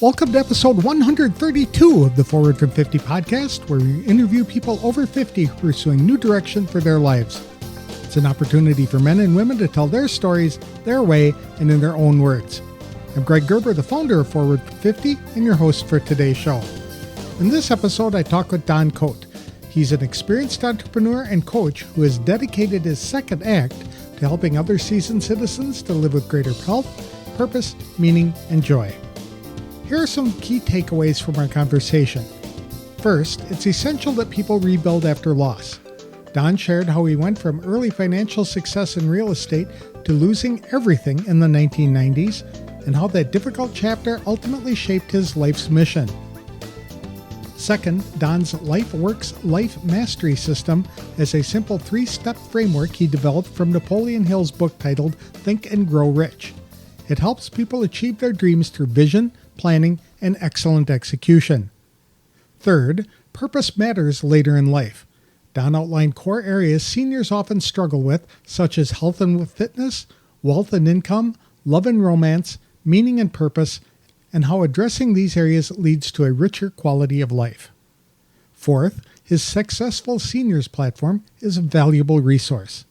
Welcome to episode 132 of the Forward from 50 podcast, where we interview people over 50 pursuing new direction for their lives. It's an opportunity for men and women to tell their stories, their way, and in their own words. I'm Greg Gerber, the founder of Forward from 50, and your host for today's show. In this episode, I talk with Don Cote. He's an experienced entrepreneur and coach who has dedicated his second act to helping other seasoned citizens to live with greater health, purpose, meaning, and joy. Here are some key takeaways from our conversation. First, it's essential that people rebuild after loss. Don shared how he went from early financial success in real estate to losing everything in the 1990s, and how that difficult chapter ultimately shaped his life's mission. Second, Don's Life Works Life Mastery System is a simple 3-step framework he developed from Napoleon Hill's book titled Think and Grow Rich. It helps people achieve their dreams through vision, planning, and excellent execution. Third, purpose matters later in life. Don outlined core areas seniors often struggle with, such as health and fitness, wealth and income, love and romance, meaning and purpose, and how addressing these areas leads to a richer quality of life. Fourth, his Successful Seniors platform is a valuable resource.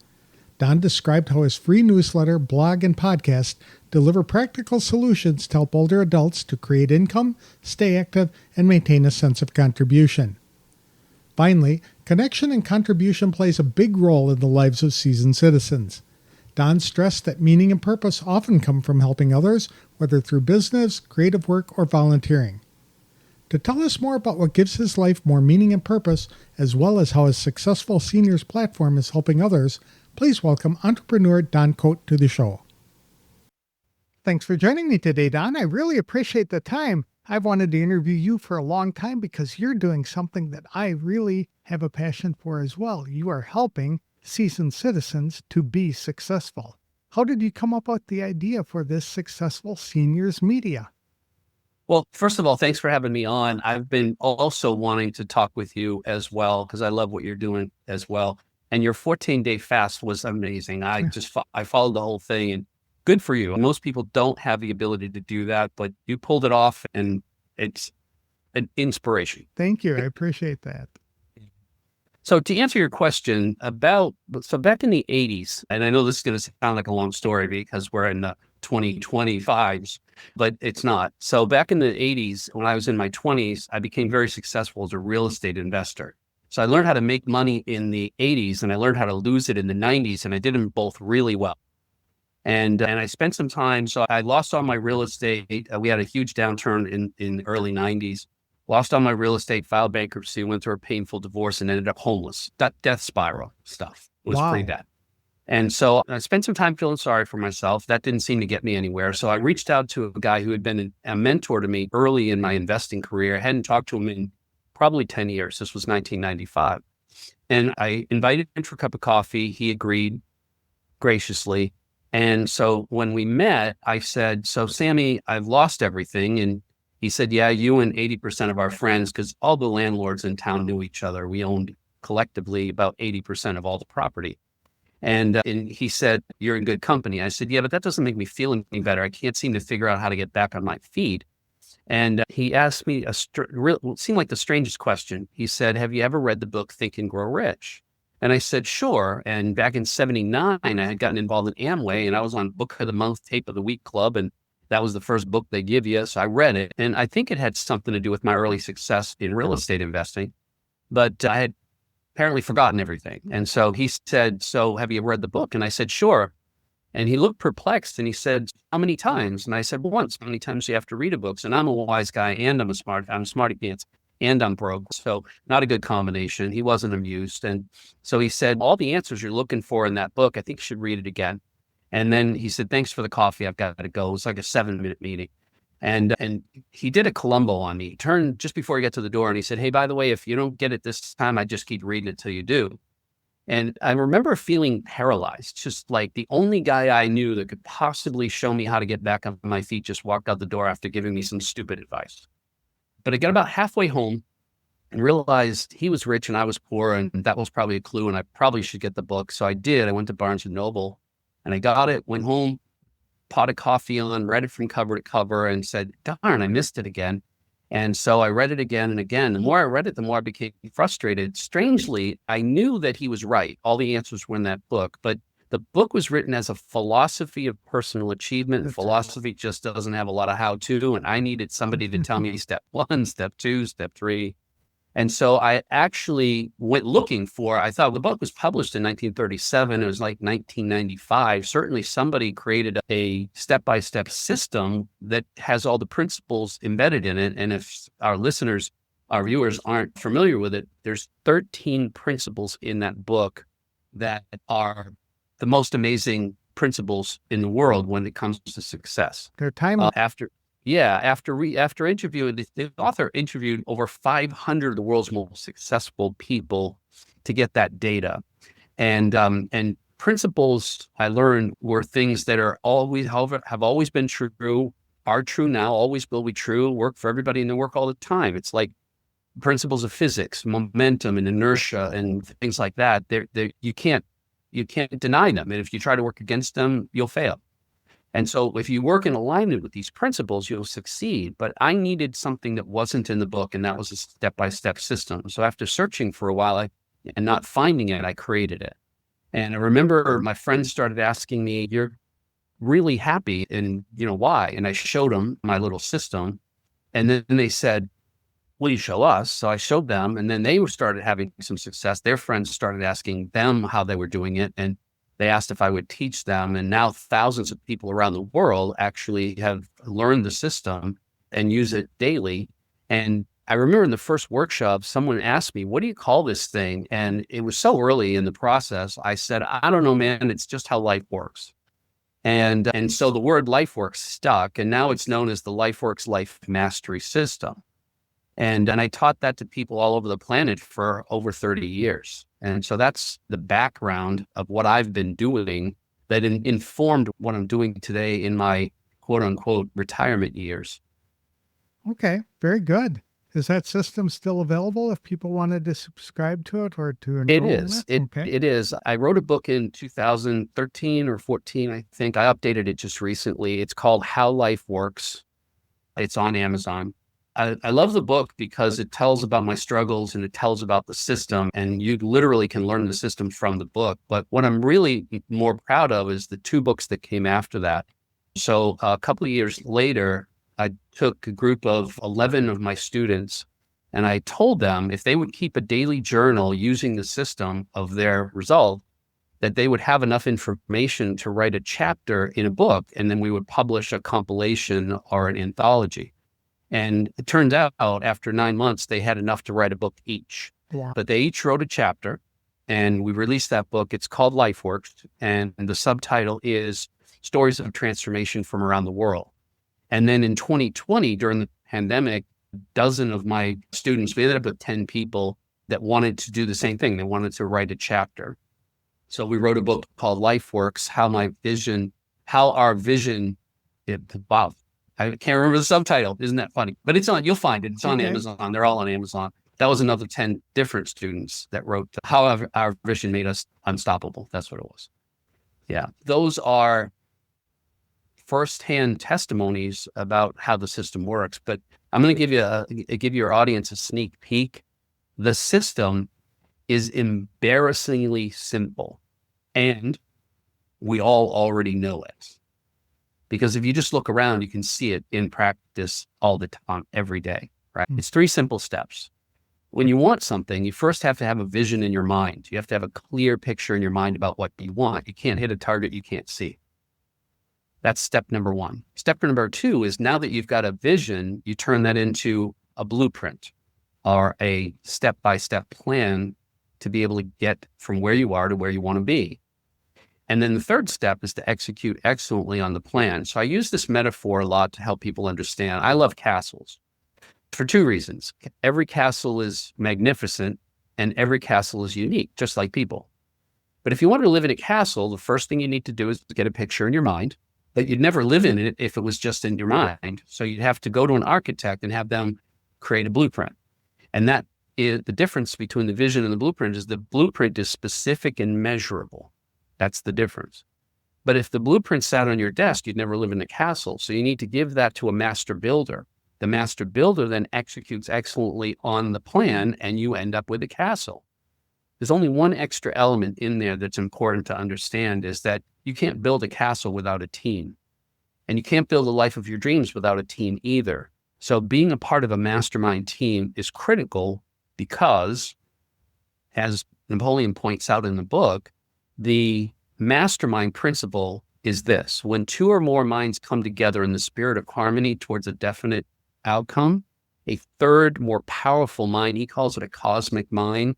Don described how his free newsletter, blog, and podcast deliver practical solutions to help older adults to create income, stay active, and maintain a sense of contribution. Finally, connection and contribution plays a big role in the lives of seasoned citizens. Don stressed that meaning and purpose often come from helping others, whether through business, creative work, or volunteering. To tell us more about what gives his life more meaning and purpose, as well as how his Successful Seniors platform is helping others, please welcome entrepreneur Don Cote to the show. Thanks for joining me today, Don. I really appreciate the time. I've wanted to interview you for a long time because you're doing something that I really have a passion for as well. You are helping seasoned citizens to be successful. How did you come up with the idea for this Successful Seniors media? Well, first of all, thanks for having me on. I've been also wanting to talk with you as well, because I love what you're doing as well. And your 14-day fast was amazing. I followed the whole thing, and good for you. Most people don't have the ability to do that, but you pulled it off, and it's an inspiration. Thank you. I appreciate that. So to answer your question back in the 80s, and I know this is going to sound like a long story because we're in the 2025s, but it's not. So back in the 80s, when I was in my 20s, I became very successful as a real estate investor. So I learned how to make money in the 80s, and I learned how to lose it in the 90s, and I did them both really well. And I spent some time, so I lost all my real estate. We had a huge downturn in the early 90s. Lost all my real estate, filed bankruptcy, went through a painful divorce, and ended up homeless. That death spiral stuff was pretty bad. And so I spent some time feeling sorry for myself. That didn't seem to get me anywhere. So I reached out to a guy who had been a mentor to me early in my investing career. I hadn't talked to him in probably 10 years. This was 1995. And I invited him for a cup of coffee. He agreed graciously. And so when we met, I said, so Sammy, I've lost everything. And he said, yeah, you and 80% of our friends, because all the landlords in town knew each other. We owned collectively about 80% of all the property. And he said, you're in good company. I said, yeah, but that doesn't make me feel any better. I can't seem to figure out how to get back on my feet. And he asked me it seemed like the strangest question. He said, have you ever read the book Think and Grow Rich? And I said, sure. And back in 79, I had gotten involved in Amway, and I was on Book of the Month, Tape of the Week Club. And that was the first book they give you. So I read it. And I think it had something to do with my early success in real estate investing. But I had apparently forgotten everything. And so he said, so have you read the book? And I said, sure. And he looked perplexed, and he said, how many times? And I said, well, once. How many times do you have to read a book? And I'm a wise guy, and I'm smarty pants, and I'm broke. So not a good combination. He wasn't amused. And so he said, all the answers you're looking for in that book, I think you should read it again. And then he said, thanks for the coffee. I've got to go. It was like a 7-minute meeting. And he did a Columbo on me. He turned just before he got to the door, and he said, hey, by the way, if you don't get it this time, I just keep reading it till you do. And I remember feeling paralyzed, just like the only guy I knew that could possibly show me how to get back on my feet just walked out the door after giving me some stupid advice. But I got about halfway home and realized he was rich and I was poor, and that was probably a clue, and I probably should get the book. So I did. I went to Barnes & Noble, and I got it, went home, pot of coffee on, read it from cover to cover, and said, darn, I missed it again. And so I read it again and again. The more I read it, the more I became frustrated. Strangely, I knew that he was right. All the answers were in that book, but the book was written as a philosophy of personal achievement. And philosophy just doesn't have a lot of how-to, and I needed somebody to tell me step 1, step 2, step 3. And so I actually went looking for, I thought the book was published in 1937. It was like 1995. Certainly somebody created a step-by-step system that has all the principles embedded in it. And if our listeners, our viewers aren't familiar with it, there's 13 principles in that book that are the most amazing principles in the world when it comes to success. They're timeless. After interviewing, the author interviewed over 500 of the world's most successful people to get that data. And principles I learned were things that are always, however, have always been true, are true now, always will be true, work for everybody and they work all the time. It's like principles of physics, momentum and inertia and things like that. You can't deny them. And if you try to work against them, you'll fail. And so if you work in alignment with these principles, you'll succeed. But I needed something that wasn't in the book, and that was a step-by-step system. So after searching for a while and not finding it, I created it. And I remember my friends started asking me, you're really happy, and why? And I showed them my little system. And then they said, will you show us? So I showed them, and then they started having some success. Their friends started asking them how they were doing it. And they asked if I would teach them. And now thousands of people around the world actually have learned the system and use it daily. And I remember in the first workshop, someone asked me, what do you call this thing? And it was so early in the process. I said, I don't know, man, it's just how life works. And so the word LifeWorks stuck, and now it's known as the LifeWorks Life Mastery System. And I taught that to people all over the planet for over 30 years. And so that's the background of what I've been doing that informed what I'm doing today in my quote unquote retirement years. Okay, very good. Is that system still available if people wanted to subscribe to it or to enroll It is. in it? It is. I wrote a book in 2013 or 14, I think. I updated it just recently. It's called How Life Works. It's on Amazon. I love the book because it tells about my struggles and it tells about the system, and you literally can learn the system from the book. But what I'm really more proud of is the 2 books that came after that. So a couple of years later, I took a group of 11 of my students and I told them if they would keep a daily journal using the system of their result, that they would have enough information to write a chapter in a book, and then we would publish a compilation or an anthology. And it turned out after 9 months, they had enough to write a book each. Wow. But they each wrote a chapter, and we released that book. It's called LifeWorks, and the subtitle is Stories of Transformation from Around the World. And then in 2020, during the pandemic, a dozen of my students, we ended up with 10 people that wanted to do the same thing. They wanted to write a chapter. So we wrote a book called LifeWorks, How Our Vision, wow. I can't remember the subtitle. Isn't that funny? But it's on, you'll find it. It's on Amazon. They're all on Amazon. That was another 10 different students that wrote How Our Vision Made Us Unstoppable. That's what it was. Yeah. Those are firsthand testimonies about how the system works. But I'm going to give your audience a sneak peek. The system is embarrassingly simple, and we all already know it. Because if you just look around, you can see it in practice all the time, every day, right? It's 3 simple steps. When you want something, you first have to have a vision in your mind. You have to have a clear picture in your mind about what you want. You can't hit a target you can't see. That's step number 1. Step number 2 is, now that you've got a vision, you turn that into a blueprint or a step-by-step plan to be able to get from where you are to where you want to be. And then the third step is to execute excellently on the plan. So I use this metaphor a lot to help people understand. I love castles for 2 reasons. Every castle is magnificent and every castle is unique, just like people. But if you want to live in a castle, the first thing you need to do is get a picture in your mind. But you'd never live in it if it was just in your mind. So you'd have to go to an architect and have them create a blueprint. And that is the difference between the vision and the blueprint, is the blueprint is specific and measurable. That's the difference. But if the blueprint sat on your desk, you'd never live in the castle. So you need to give that to a master builder. The master builder then executes excellently on the plan, and you end up with a castle. There's only one extra element in there that's important to understand, is that you can't build a castle without a team. And you can't build the life of your dreams without a team either. So being a part of a mastermind team is critical because, as Napoleon points out in the book, the mastermind principle is this: when two or more minds come together in the spirit of harmony towards a definite outcome, a third, more powerful mind, he calls it a cosmic mind,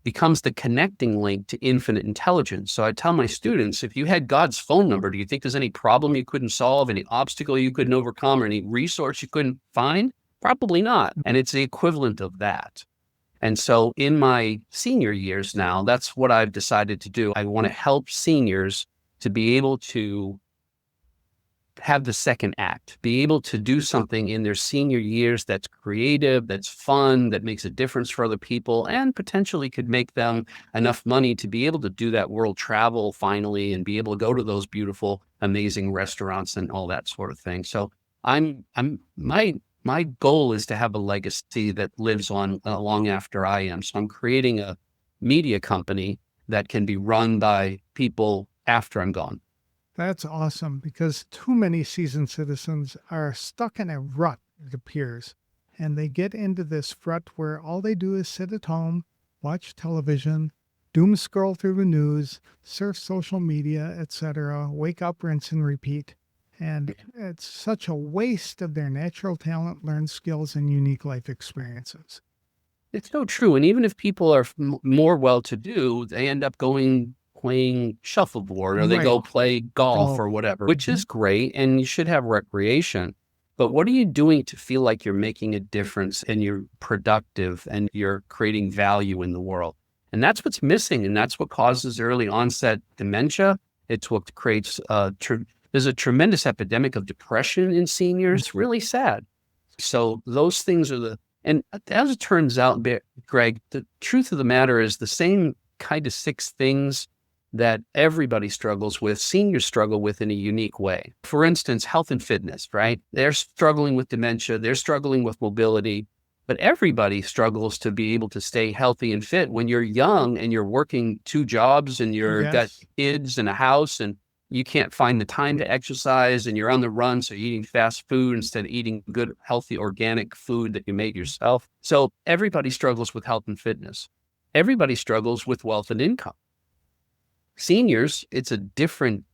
becomes the connecting link to infinite intelligence. So I tell my students, if you had God's phone number, do you think there's any problem you couldn't solve, any obstacle you couldn't overcome, or any resource you couldn't find? Probably not. And it's the equivalent of that. And so in my senior years now, that's what I've decided to do. I want to help seniors to be able to have the second act, be able to do something in their senior years that's creative, that's fun, that makes a difference for other people, and potentially could make them enough money to be able to do that world travel finally and be able to go to those beautiful, amazing restaurants and all that sort of thing. So my goal is to have a legacy that lives on long after I am. So I'm creating a media company that can be run by people after I'm gone. That's awesome, because too many seasoned citizens are stuck in a rut, it appears. And they get into this rut where all they do is sit at home, watch television, doom scroll through the news, surf social media, etc., wake up, rinse, and repeat. And it's such a waste of their natural talent, learned skills, and unique life experiences. It's so true. And even if people are more well-to-do, they end up playing shuffleboard, or they go play golf or whatever, which is great. And you should have recreation. But what are you doing to feel like you're making a difference and you're productive and you're creating value in the world? And that's what's missing. And that's what causes early onset dementia. It's what creates there's a tremendous epidemic of depression in seniors. It's really sad. So those things are and as it turns out, Greg, the truth of the matter is the same kind of 6 things that everybody struggles with, seniors struggle with in a unique way. For instance, health and fitness, right? They're struggling with dementia, they're struggling with mobility, but everybody struggles to be able to stay healthy and fit. When you're young and you're working 2 jobs and you've got kids and a house and you can't find the time to exercise and you're on the run, so you're eating fast food instead of eating good, healthy, organic food that you made yourself. So everybody struggles with health and fitness. Everybody struggles with wealth and income. Seniors, it's a different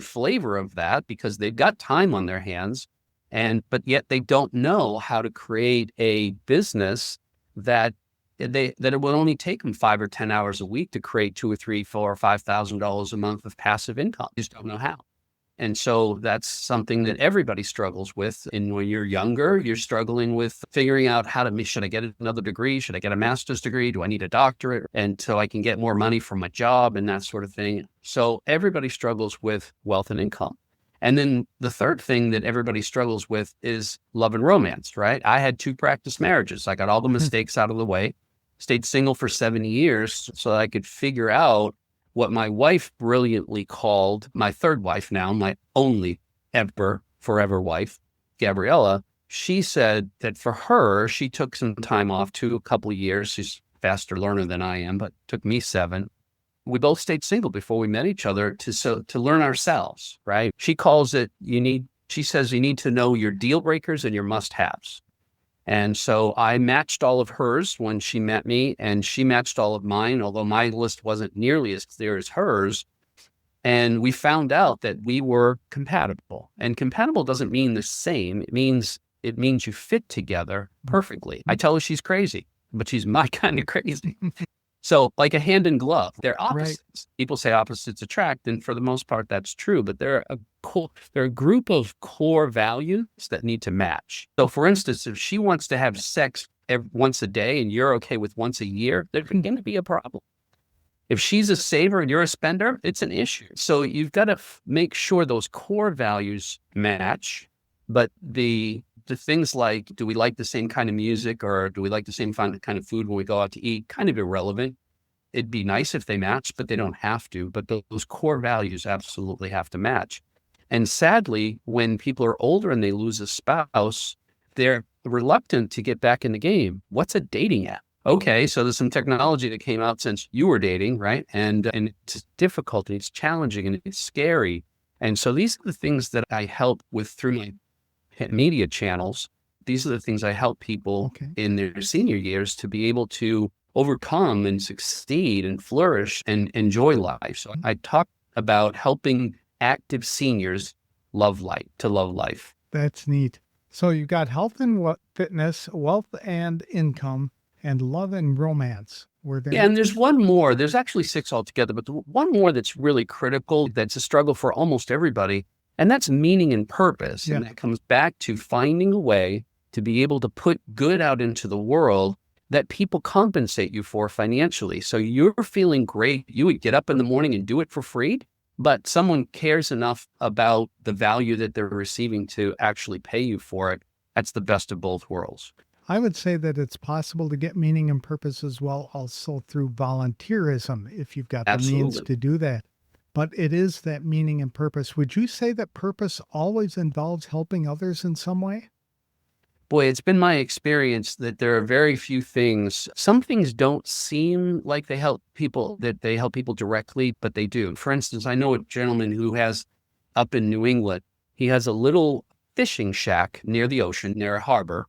flavor of that because they've got time on their hands, but yet they don't know how to create a business that it will only take them 5 or 10 hours a week to create $2,000 or $3,000, $4,000 or $5,000 a month of passive income. You just don't know how. And so that's something that everybody struggles with. And when you're younger, you're struggling with figuring out should I get another degree? Should I get a master's degree? Do I need a doctorate? And so I can get more money from my job and that sort of thing. So everybody struggles with wealth and income. And then the third thing that everybody struggles with is love and romance, right? I had 2 practice marriages. I got all the mistakes out of the way, stayed single for 7 years so that I could figure out what my wife brilliantly called, my third wife now, my only forever wife, Gabriella. She said that for her, she took some time off a couple of years. She's a faster learner than I am, but took me 7. We both stayed single before we met each other to learn ourselves, right? She calls it, she says you need to know your deal breakers and your must-haves. And so I matched all of hers when she met me, and she matched all of mine, although my list wasn't nearly as clear as hers. And we found out that we were compatible. And compatible doesn't mean the same. It means you fit together perfectly. I tell her she's crazy, but she's my kind of crazy. So like a hand in glove, they're opposites. Right. People say opposites attract, and for the most part, that's true. But they're a group of core values that need to match. So for instance, if she wants to have sex once a day and you're okay with once a year, there's going to be a problem. If she's a saver and you're a spender, it's an issue. So you've got to make sure those core values match, but the things like, do we like the same kind of music or do we like the same kind of food when we go out to eat? Kind of irrelevant. it'd be nice if they match, but they don't have to. But those core values absolutely have to match. And sadly, when people are older and they lose a spouse, they're reluctant to get back in the game. What's a dating app? Okay, so there's some technology that came out since you were dating, right? And it's difficult, and it's challenging, and it's scary. And so these are the things that I help with through my media channels. These are the things I help people in their senior years to be able to overcome and succeed and flourish and enjoy life. So I talk about helping active seniors love life. That's neat. So you got health and fitness, wealth and income, and love and romance. Yeah, and there's one more. There's actually 6 altogether, but one more that's really critical, that's a struggle for almost everybody, and that's meaning and purpose. Yeah. And that comes back to finding a way to be able to put good out into the world that people compensate you for financially. So you're feeling great. You would get up in the morning and do it for free, but someone cares enough about the value that they're receiving to actually pay you for it. That's the best of both worlds. I would say that it's possible to get meaning and purpose as well, also through volunteerism, if you've got the means to do that. But it is that meaning and purpose. Would you say that purpose always involves helping others in some way? Boy, it's been my experience that there are very few things. Some things don't seem like they help people directly, but they do. For instance, I know a gentleman who has up in New England, he has a little fishing shack near the ocean, near a harbor.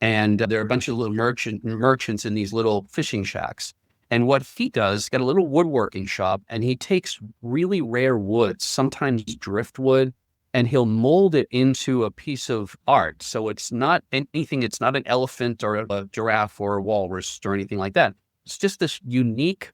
And there are a bunch of little merchants in these little fishing shacks. And what he does, he's got a little woodworking shop, and he takes really rare woods, sometimes driftwood, and he'll mold it into a piece of art. So it's not anything, it's not an elephant or a giraffe or a walrus or anything like that. It's just this unique,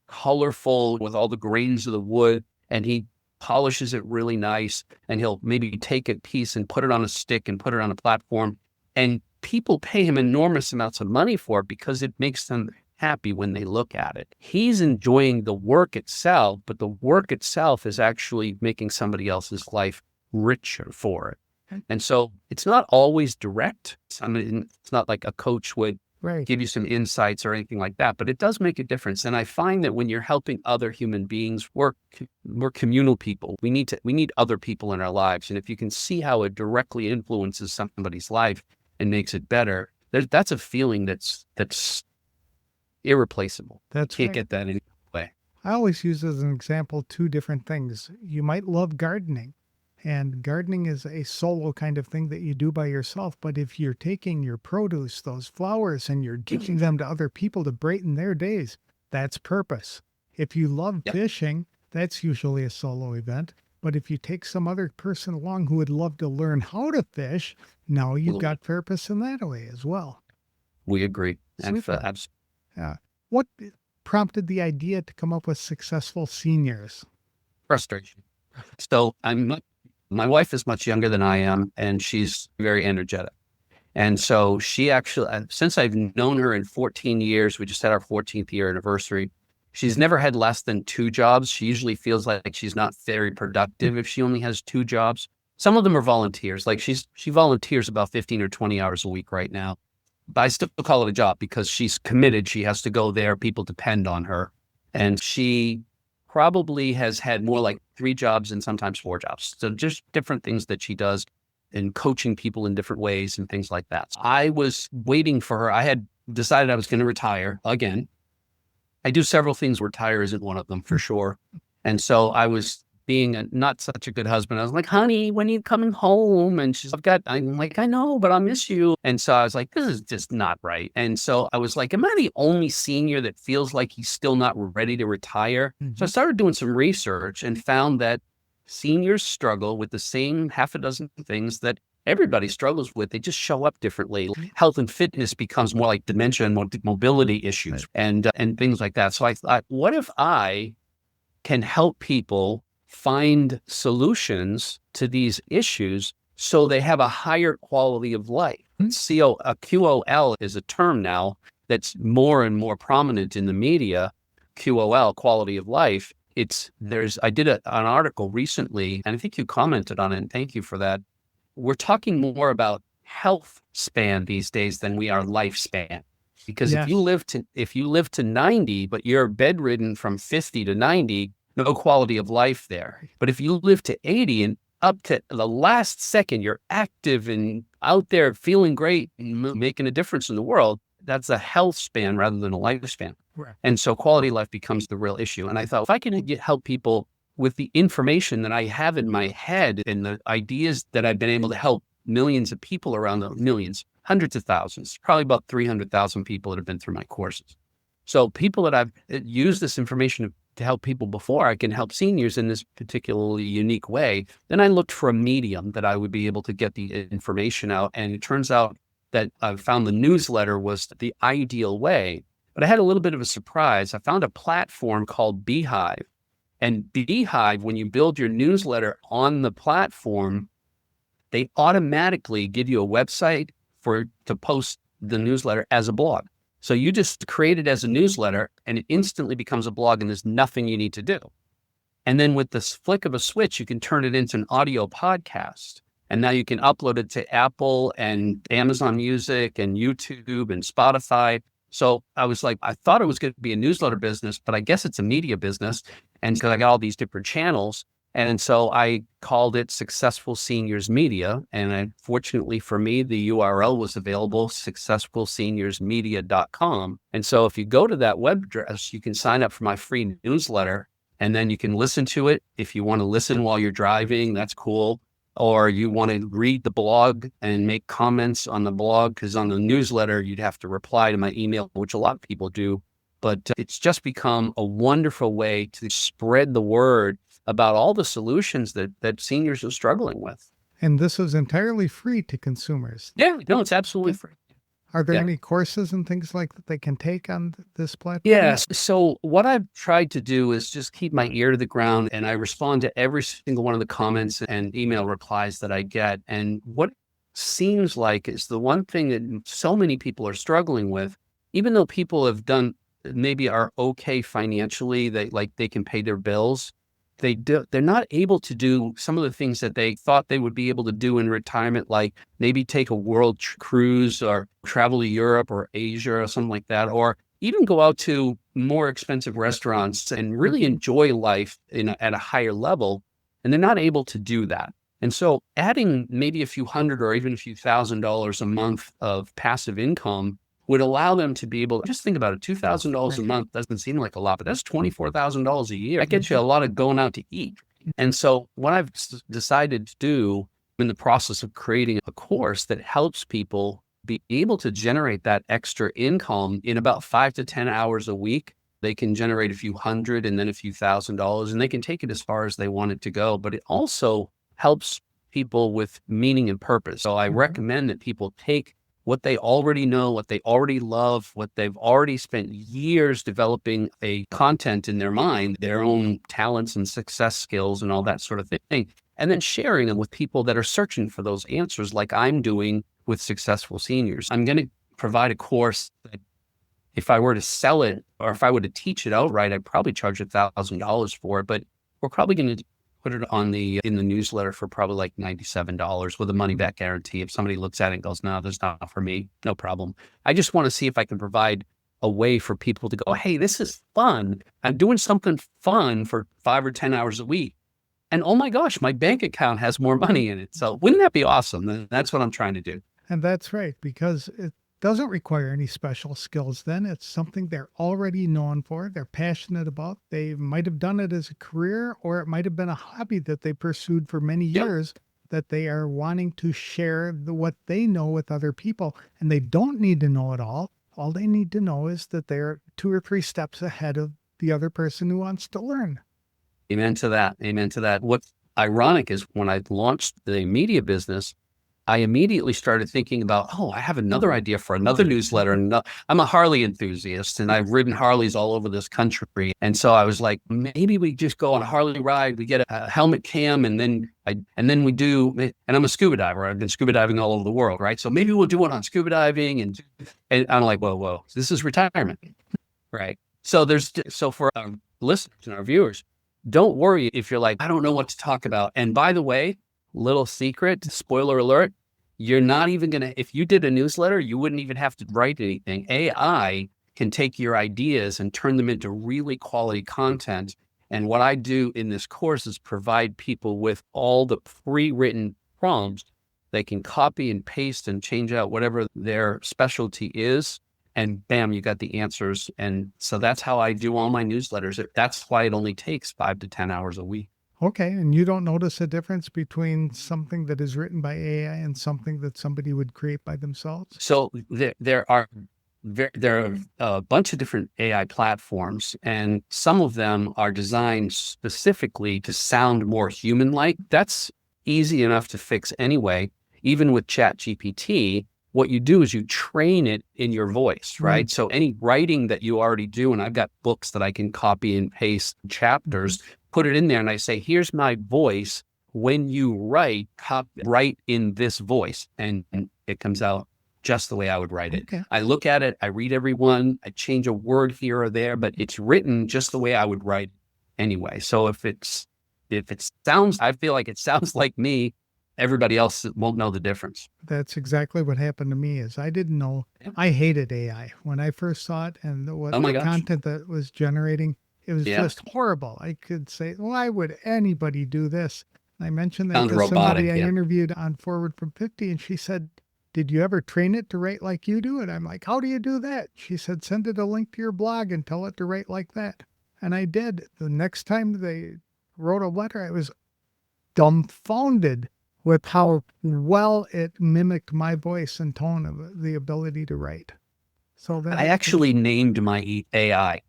colorful, with all the grains of the wood, and he polishes it really nice, and he'll maybe take a piece and put it on a stick and put it on a platform. And people pay him enormous amounts of money for it because it makes them happy when they look at it. He's enjoying the work itself, but the work itself is actually making somebody else's life richer for it. And so it's not always direct. I mean, it's not like a coach would give you some insights or anything like that, but it does make a difference. And I find that when you're helping other human beings, we're communal people. We need other people in our lives. And if you can see how it directly influences somebody's life and makes it better, that's a feeling that's irreplaceable. Can't get that any way. I always use as an example 2 different things. You might love gardening, and gardening is a solo kind of thing that you do by yourself. But if you're taking your produce, those flowers, and you're giving them to other people to brighten their days, that's purpose. If you love fishing, that's usually a solo event. But if you take some other person along who would love to learn how to fish, now you've got purpose in that way as well. We agree. Yeah. What prompted the idea to come up with Successful Seniors? Frustration. So my wife is much younger than I am, and she's very energetic. And so she actually, since I've known her in 14 years, we just had our 14th year anniversary, she's never had less than 2 jobs. She usually feels like she's not very productive if she only has 2 jobs. Some of them are volunteers. Like she volunteers about 15 or 20 hours a week right now. But I still call it a job because she's committed. She has to go there. People depend on her. And she probably has had more like 3 jobs and sometimes 4 jobs. So just different things that she does and coaching people in different ways and things like that. So I was waiting for her. I had decided I was going to retire again. I do several things. Retire isn't one of them for sure. And so I was being not such a good husband. I was like, honey, when are you coming home? And I'm like, I know, but I miss you. And so I was like, this is just not right. And so I was like, am I the only senior that feels like he's still not ready to retire? So I started doing some research and found that seniors struggle with the same half a dozen things that everybody struggles with. They just show up differently. Health and fitness becomes more like dementia and mobility issues and things like that. So I thought, what if I can help people find solutions to these issues so they have a higher quality of life? QOL is a term now that's more and more prominent in the media. QOL, quality of life. I did an article recently, and I think you commented on it, and thank you for that. We're talking more about health span these days than we are lifespan. Because Yes. if you live to 90, but you're bedridden from 50 to 90, no quality of life there. But if you live to 80 and up to the last second, you're active and out there feeling great and making a difference in the world, that's a health span rather than a lifespan. Right. And so quality of life becomes the real issue. And I thought, if I can help people with the information that I have in my head and the ideas that I've been able to help millions of people around the millions, hundreds of thousands, probably about 300,000 people that have been through my courses. So people that I've used this information to help people before, I can help seniors in this particularly unique way. Then I looked for a medium that I would be able to get the information out. And it turns out that I found the newsletter was the ideal way. But I had a little bit of a surprise. I found a platform called Beehive. And Beehive, when you build your newsletter on the platform, they automatically give you a website to post the newsletter as a blog. So you just create it as a newsletter and it instantly becomes a blog and there's nothing you need to do. And then with this flick of a switch, you can turn it into an audio podcast. And now you can upload it to Apple and Amazon Music and YouTube and Spotify. So I was like, I thought it was going to be a newsletter business, but I guess it's a media business. And because I got all these different channels. And so I called it Successful Seniors Media. And fortunately for me, the URL was available, successfulseniorsmedia.com. And so if you go to that web address, you can sign up for my free newsletter and then you can listen to it. If you want to listen while you're driving, that's cool. Or you want to read the blog and make comments on the blog, because on the newsletter, you'd have to reply to my email, which a lot of people do. But it's just become a wonderful way to spread the word about all the solutions that seniors are struggling with. And this is entirely free to consumers. Yeah, no, it's absolutely free. Are there any courses and things like that they can take on this platform? Yes. So what I've tried to do is just keep my ear to the ground, and I respond to every single one of the comments and email replies that I get. And what it seems like is the one thing that so many people are struggling with, even though people have done maybe are okay financially, they can pay their bills. They're not able to do some of the things that they thought they would be able to do in retirement, like maybe take a world cruise or travel to Europe or Asia or something like that, or even go out to more expensive restaurants and really enjoy life at a higher level. And they're not able to do that. And so adding maybe a few hundred or even a few $1,000s a month of passive income would allow them to be able to just think about it. $2,000 a month doesn't seem like a lot, but that's $24,000 a year. That gets you a lot of going out to eat. And so what I've decided to do in the process of creating a course that helps people be able to generate that extra income in about 5 to 10 hours a week. They can generate a few hundred and then a few $1,000s, and they can take it as far as they want it to go. But it also helps people with meaning and purpose. So I recommend that people take what they already know, what they already love, what they've already spent years developing a content in their mind, their own talents and success skills and all that sort of thing, and then sharing them with people that are searching for those answers like I'm doing with Successful Seniors. I'm going to provide a course that if I were to sell it or if I were to teach it outright, I'd probably charge $1,000 for it, but we're probably going to put it in the newsletter for probably like $97 with a money back guarantee. If somebody looks at it and goes, no, that's not for me, no problem. I just want to see if I can provide a way for people to go, hey, this is fun. I'm doing something fun for 5 or 10 hours a week. And oh my gosh, my bank account has more money in it. So wouldn't that be awesome? That's what I'm trying to do. And that's right, because it doesn't require any special skills then. It's something they're already known for, they're passionate about. They might have done it as a career, or it might have been a hobby that they pursued for many years that they are wanting to share what they know with other people. And they don't need to know it all. All they need to know is that they're 2 or 3 steps ahead of the other person who wants to learn. Amen to that. Amen to that. What's ironic is when I launched the media business, I immediately started thinking about, I have another idea for another newsletter. And I'm a Harley enthusiast and I've ridden Harleys all over this country. And so I was like, maybe we just go on a Harley ride, we get a helmet cam and then we do, and I'm a scuba diver. I've been scuba diving all over the world, right? So maybe we'll do one on scuba diving. And I'm like, whoa, this is retirement, right? So for our listeners and our viewers, don't worry if you're like, I don't know what to talk about. And by the way, little secret, spoiler alert, you're not even going to, if you did a newsletter, you wouldn't even have to write anything. AI can take your ideas and turn them into really quality content. And what I do in this course is provide people with all the pre-written prompts. They can copy and paste and change out whatever their specialty is. And bam, you got the answers. And so that's how I do all my newsletters. That's why it only takes 5 to 10 hours a week. Okay. And you don't notice a difference between something that is written by AI and something that somebody would create by themselves? So there are a bunch of different AI platforms, and some of them are designed specifically to sound more human-like. That's easy enough to fix anyway. Even with ChatGPT, what you do is you train it in your voice, right? So any writing that you already do, and I've got books that I can copy and paste chapters, put it in there, and I say, here's my voice. When you write, write in this voice, and it comes out just the way I would write it. Okay. I look at it, I read every one, I change a word here or there, but it's written just the way I would write it anyway. So if it sounds, I feel like it sounds like me, everybody else won't know the difference. That's exactly what happened to me. Is I didn't know. I hated AI when I first saw it, and the content that was generating, it was just horrible. I could say, why would anybody do this? And I mentioned that to somebody I interviewed on Forward from 50, and she said, did you ever train it to write like you do? And I'm like, how do you do that? She said, send it a link to your blog and tell it to write like that. And I did. The next time they wrote a letter, I was dumbfounded with how well it mimicked my voice and tone of the ability to write. So that I actually named my AI.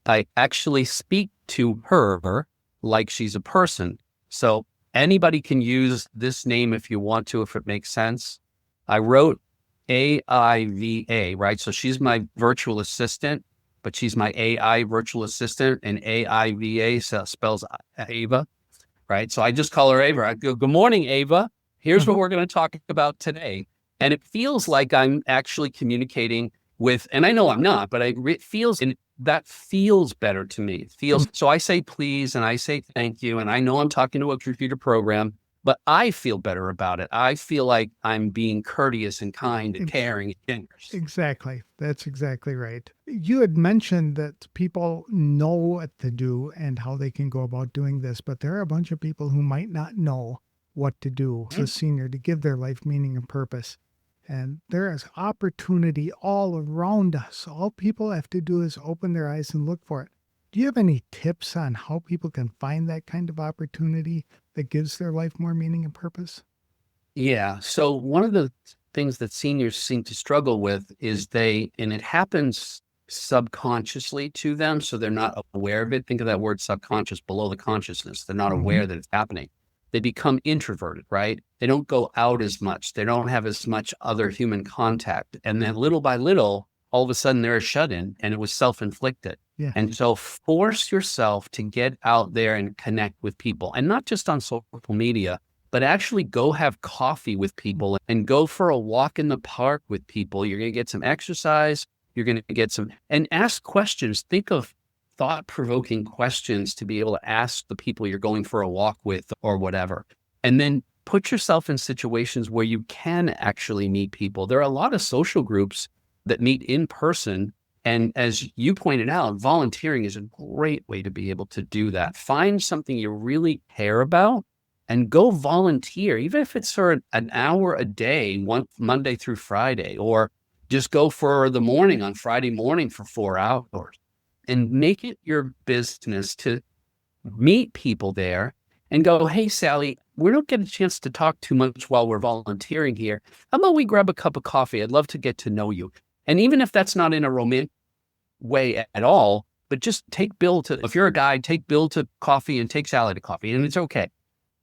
I actually speak to her like she's a person. So anybody can use this name if you want to, if it makes sense. I wrote AIVA, right? So she's my virtual assistant, but she's my AI virtual assistant, and AIVA spells Ava, right? So I just call her Ava. I go, good morning, Ava. Here's what we're going to talk about today. And it feels like I'm actually communicating with, and I know I'm not, but it feels, and that feels better to me. It feels, so I say please, and I say thank you, and I know I'm talking to a computer program, but I feel better about it. I feel like I'm being courteous and kind and caring and generous. Exactly. That's exactly right. You had mentioned that people know what to do and how they can go about doing this, but there are a bunch of people who might not know what to do as a senior to give their life meaning and purpose. And there is opportunity all around us. All people have to do is open their eyes and look for it. Do you have any tips on how people can find that kind of opportunity that gives their life more meaning and purpose? Yeah. So one of the things that seniors seem to struggle with is and it happens subconsciously to them, so they're not aware of it. Think of that word subconscious, below the consciousness. They're not aware that it's happening. They become introverted, right? They don't go out as much. They don't have as much other human contact. And then little by little, all of a sudden they're a shut-in, and it was self-inflicted. Yeah. And so force yourself to get out there and connect with people, and not just on social media, but actually go have coffee with people and go for a walk in the park with people. You're going to get some exercise. You're going to get and ask questions. Think of thought-provoking questions to be able to ask the people you're going for a walk with or whatever. And then put yourself in situations where you can actually meet people. There are a lot of social groups that meet in person. And as you pointed out, volunteering is a great way to be able to do that. Find something you really care about and go volunteer, even if it's for an hour a day, Monday through Friday, or just go for the morning on Friday morning for 4 hours, and make it your business to meet people there and go, hey, Sally, we don't get a chance to talk too much while we're volunteering here. How about we grab a cup of coffee? I'd love to get to know you. And even if that's not in a romantic way at all, but just take Bill to, if you're a guy, take Bill to coffee and take Sally to coffee, and it's okay.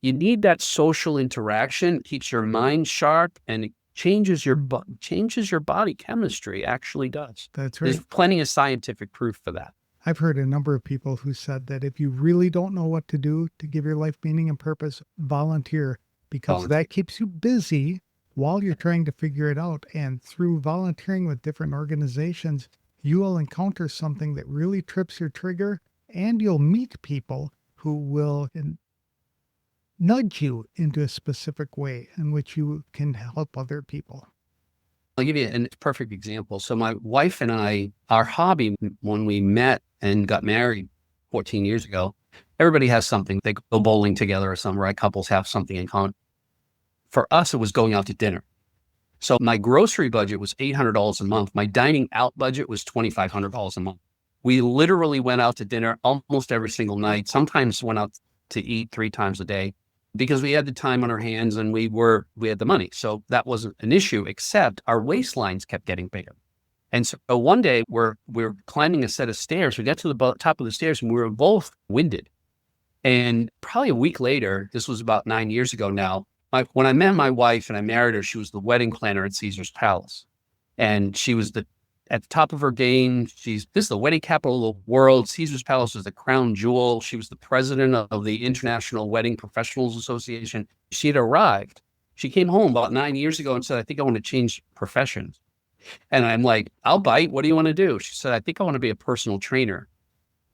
You need that social interaction. It keeps your mind sharp, and it changes your body chemistry. Actually does. That's right. There's plenty of scientific proof for that. I've heard a number of people who said that if you really don't know what to do to give your life meaning and purpose, volunteer, because that keeps you busy while you're trying to figure it out. And through volunteering with different organizations, you will encounter something that really trips your trigger, and you'll meet people who will nudge you into a specific way in which you can help other people? I'll give you a perfect example. So my wife and I, our hobby when we met and got married 14 years ago, everybody has something. They go bowling together or something, right? Couples have something in common. For us, it was going out to dinner. So my grocery budget was $800 a month. My dining out budget was $2,500 a month. We literally went out to dinner almost every single night, sometimes went out to eat 3 times a day because we had the time on our hands and we had the money. So that wasn't an issue, except our waistlines kept getting bigger. And so one day we're climbing a set of stairs. We got to the top of the stairs and we were both winded. And probably a week later, this was about 9 years ago now, when I met my wife and I married her, she was the wedding planner at Caesar's Palace. And she was at the top of her game. This is the wedding capital of the world. Caesar's Palace was the crown jewel. She was the president of the International Wedding Professionals Association. She had arrived. She came home about 9 years ago and said, I think I want to change professions. And I'm like, I'll bite. What do you want to do? She said, I think I want to be a personal trainer.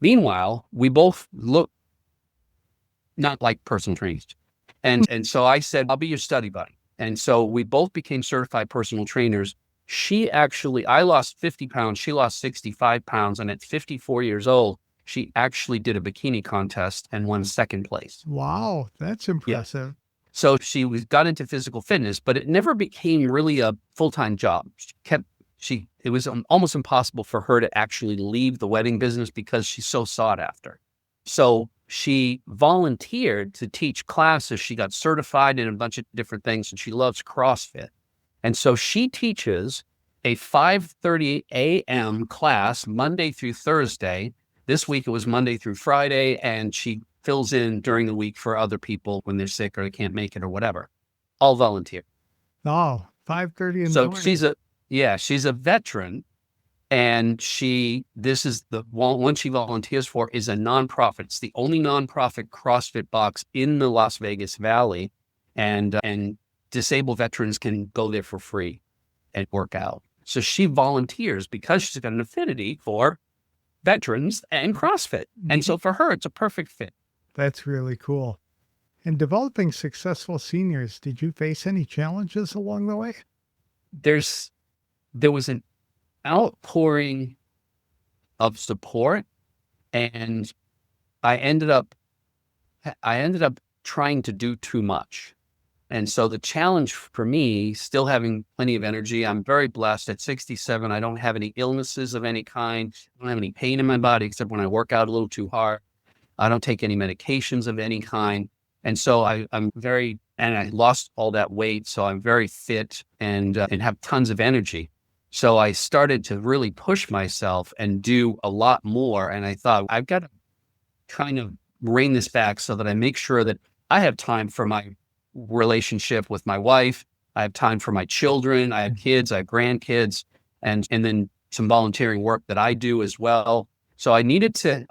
Meanwhile, we both look not like personal trainers. And so I said, I'll be your study buddy. And so we both became certified personal trainers. I lost 50 pounds. She lost 65 pounds. And at 54 years old, she actually did a bikini contest and won second place. Wow, that's impressive. Yeah. So she got into physical fitness, but it never became really a full-time job. It was almost impossible for her to actually leave the wedding business because she's so sought after. So she volunteered to teach classes. She got certified in a bunch of different things, and she loves CrossFit. And so she teaches a 5:30 a.m. class Monday through Thursday. This week it was Monday through Friday, and she fills in during the week for other people when they're sick or they can't make it or whatever. All volunteer. Oh, 5:30 in the morning. So she's a veteran. And this is the one she volunteers for is a nonprofit. It's the only nonprofit CrossFit box in the Las Vegas Valley. And disabled veterans can go there for free and work out. So she volunteers because she's got an affinity for veterans and CrossFit. And so for her, it's a perfect fit. That's really cool. In developing successful seniors, did you face any challenges along the way? There was an outpouring of support, and I ended up trying to do too much. And so the challenge for me, still having plenty of energy, I'm very blessed. At 67, I don't have any illnesses of any kind. I don't have any pain in my body except when I work out a little too hard. I don't take any medications of any kind. And so and I lost all that weight. So I'm very fit and have tons of energy. So I started to really push myself and do a lot more. And I thought, I've got to kind of rein this back so that I make sure that I have time for my relationship with my wife. I have time for my children. I have kids, I have grandkids, and then some volunteering work that I do as well. So I needed to,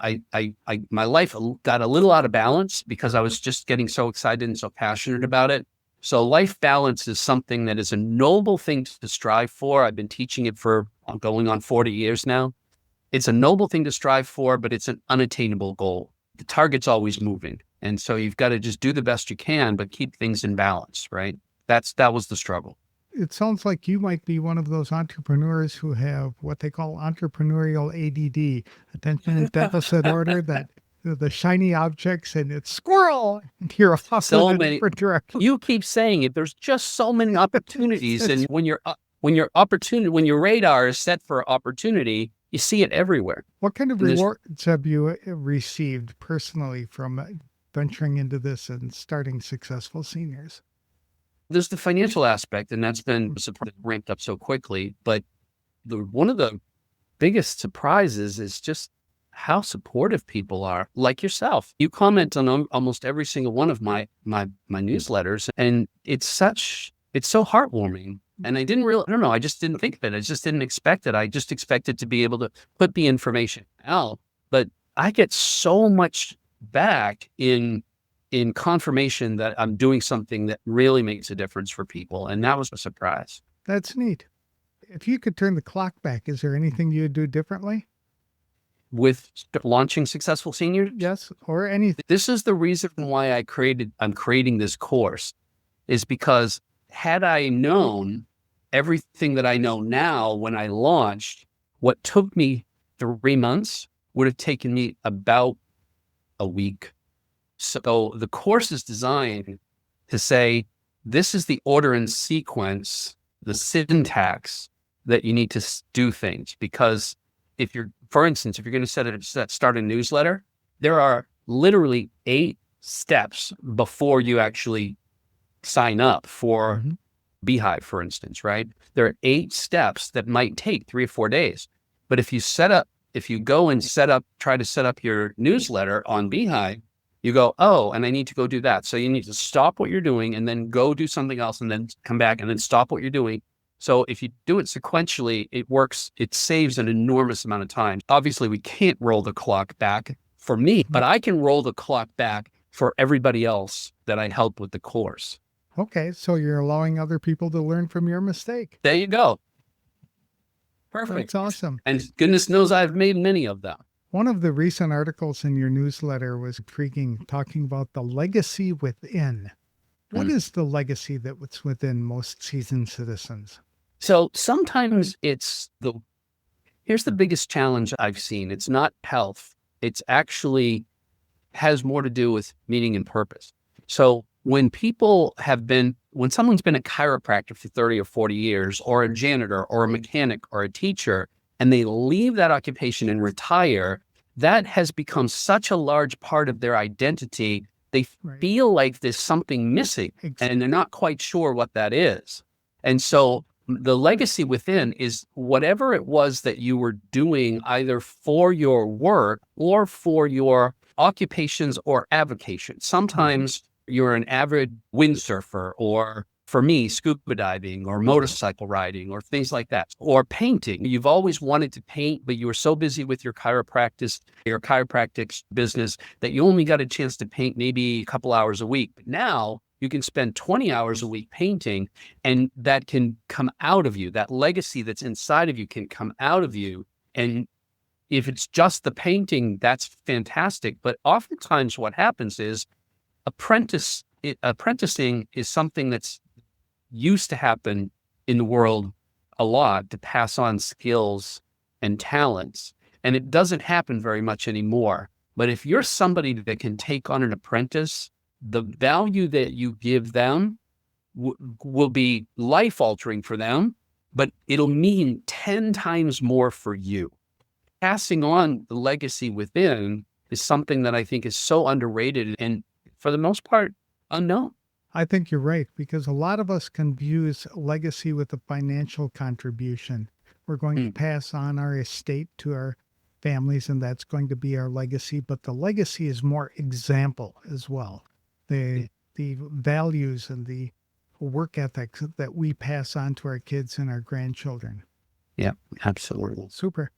my life got a little out of balance because I was just getting so excited and so passionate about it. So life balance is something that is a noble thing to strive for. I've been teaching it for going on 40 years now. It's a noble thing to strive for, but it's an unattainable goal. The target's always moving. And so you've got to just do the best you can, but keep things in balance, right? That was the struggle. It sounds like you might be one of those entrepreneurs who have what they call entrepreneurial ADD, attention deficit order, that the shiny objects and it's squirrel. And you're off So in a many. different direction. You keep saying it. There's just so many opportunities, and when your radar is set for opportunity, you see it everywhere. What kind of rewards have you received personally from venturing into this and starting successful seniors? There's the financial aspect, and that's been ramped up so quickly. But one of the biggest surprises is just how supportive people are, like yourself. You comment on almost every single one of my newsletters, and it's so heartwarming. And I don't know, I just didn't think of it. I just didn't expect it. I just expected to be able to put the information out. But I get so much back in confirmation that I'm doing something that really makes a difference for people. And that was a surprise. That's neat. If you could turn the clock back, is there anything you'd do differently? with launching Successful Seniors? Yes, or anything. This is the reason why I'm creating this course, is because had I known everything that I know now when I launched, what took me 3 months would have taken me about a week. So the course is designed to say, this is the order and sequence, the syntax that you need to do things. Because for instance, if you're going to start a newsletter, there are literally 8 steps before you actually sign up for Beehive, for instance, right? There are 8 steps that might take 3 or 4 days. But if you go and try to set up your newsletter on Beehive, you go, oh, and I need to go do that. So you need to stop what you're doing and then go do something else and then come back and then stop what you're doing. So if you do it sequentially, it works. It saves an enormous amount of time. Obviously, we can't roll the clock back for me, but I can roll the clock back for everybody else that I help with the course. Okay, so you're allowing other people to learn from your mistake. There you go. Perfect. That's awesome. And goodness knows I've made many of them. One of the recent articles in your newsletter was intriguing, talking about the legacy within. What is the legacy that's within most seasoned citizens? So sometimes here's the biggest challenge I've seen. It's not health. It's actually has more to do with meaning and purpose. So when someone's been a chiropractor for 30 or 40 years, or a janitor or a mechanic or a teacher, and they leave that occupation and retire, that has become such a large part of their identity. They feel like there's something missing and they're not quite sure what that is. And so the legacy within is whatever it was that you were doing, either for your work or for your occupations or avocations. Sometimes you're an avid windsurfer, or for me, scuba diving or motorcycle riding or things like that, or painting. You've always wanted to paint, but you were so busy with your chiropractic business that you only got a chance to paint maybe a couple hours a week. But now you can spend 20 hours a week painting, and that can come out of you. That legacy that's inside of you can come out of you. And if it's just the painting, that's fantastic. But oftentimes what happens is apprenticing is something that's used to happen in the world a lot, to pass on skills and talents. And it doesn't happen very much anymore. But if you're somebody that can take on an apprentice, the value that you give them will be life-altering for them, but it'll mean 10 times more for you. Passing on the legacy within is something that I think is so underrated and, for the most part, unknown. I think you're right, because a lot of us confuse legacy with a financial contribution. We're going to pass on our estate to our families, and that's going to be our legacy. But the legacy is more example as well. The values and the work ethics that we pass on to our kids and our grandchildren. Yeah, absolutely. Super.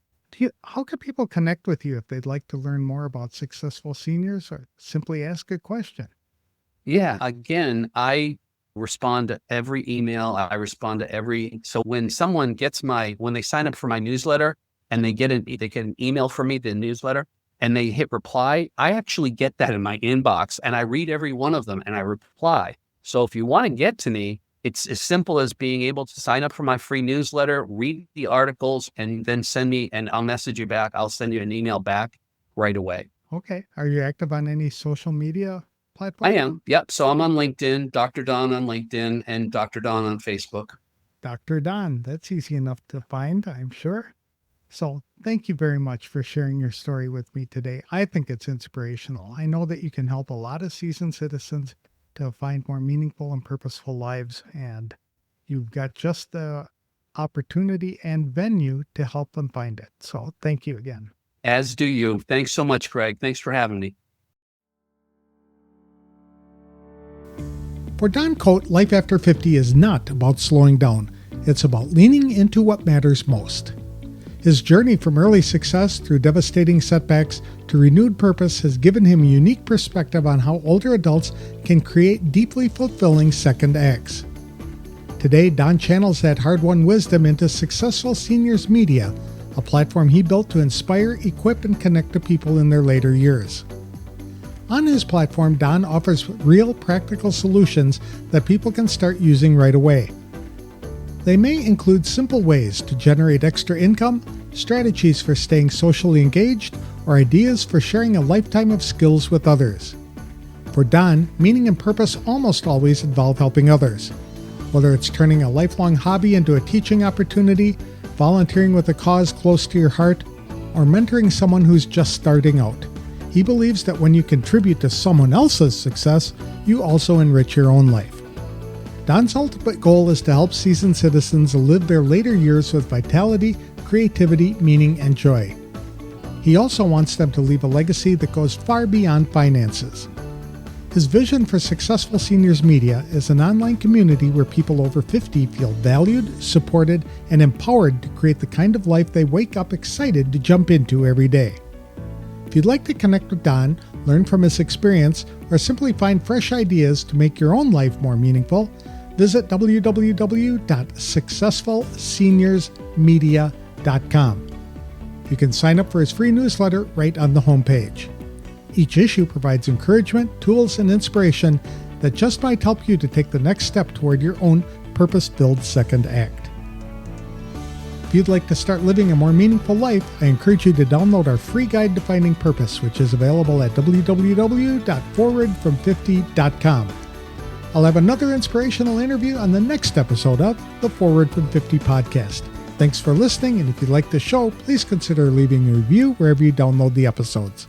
How can people connect with you if they'd like to learn more about Successful Seniors, or simply ask a question? Yeah, again, I respond to every email. So when someone when they sign up for my newsletter and they get an email from me, the newsletter, and they hit reply, I actually get that in my inbox and I read every one of them and I reply. So if you want to get to me, it's as simple as being able to sign up for my free newsletter, read the articles, and then send me, and I'll message you back. I'll send you an email back right away. Okay. Are you active on any social media platform? I am. Yep. So I'm on LinkedIn, Dr. Don on LinkedIn, and Dr. Don on Facebook. Dr. Don. That's easy enough to find, I'm sure. So thank you very much for sharing your story with me today. I think it's inspirational. I know that you can help a lot of seasoned citizens to find more meaningful and purposeful lives, and you've got just the opportunity and venue to help them find it. So thank you again. As do you. Thanks so much, Craig. Thanks for having me. For Don Cote, life after 50 is not about slowing down. It's about leaning into what matters most. His journey from early success through devastating setbacks to renewed purpose has given him a unique perspective on how older adults can create deeply fulfilling second acts. Today, Don channels that hard-won wisdom into Successful Seniors Media, a platform he built to inspire, equip, and connect to people in their later years. On his platform, Don offers real practical solutions that people can start using right away. They may include simple ways to generate extra income, strategies for staying socially engaged, or ideas for sharing a lifetime of skills with others. For Don, meaning and purpose almost always involve helping others. Whether it's turning a lifelong hobby into a teaching opportunity, volunteering with a cause close to your heart, or mentoring someone who's just starting out. He believes that when you contribute to someone else's success, you also enrich your own life. Don's ultimate goal is to help seasoned citizens live their later years with vitality, creativity, meaning, and joy. He also wants them to leave a legacy that goes far beyond finances. His vision for Successful Seniors Media is an online community where people over 50 feel valued, supported, and empowered to create the kind of life they wake up excited to jump into every day. If you'd like to connect with Don, learn from his experience, or simply find fresh ideas to make your own life more meaningful, visit www.successfulseniorsmedia.com. You can sign up for his free newsletter right on the homepage. Each issue provides encouragement, tools, and inspiration that just might help you to take the next step toward your own purpose-filled second act. If you'd like to start living a more meaningful life, I encourage you to download our free guide to finding purpose, which is available at www.forwardfrom50.com. I'll have another inspirational interview on the next episode of the Forward from 50 podcast. Thanks for listening, and if you like the show, please consider leaving a review wherever you download the episodes.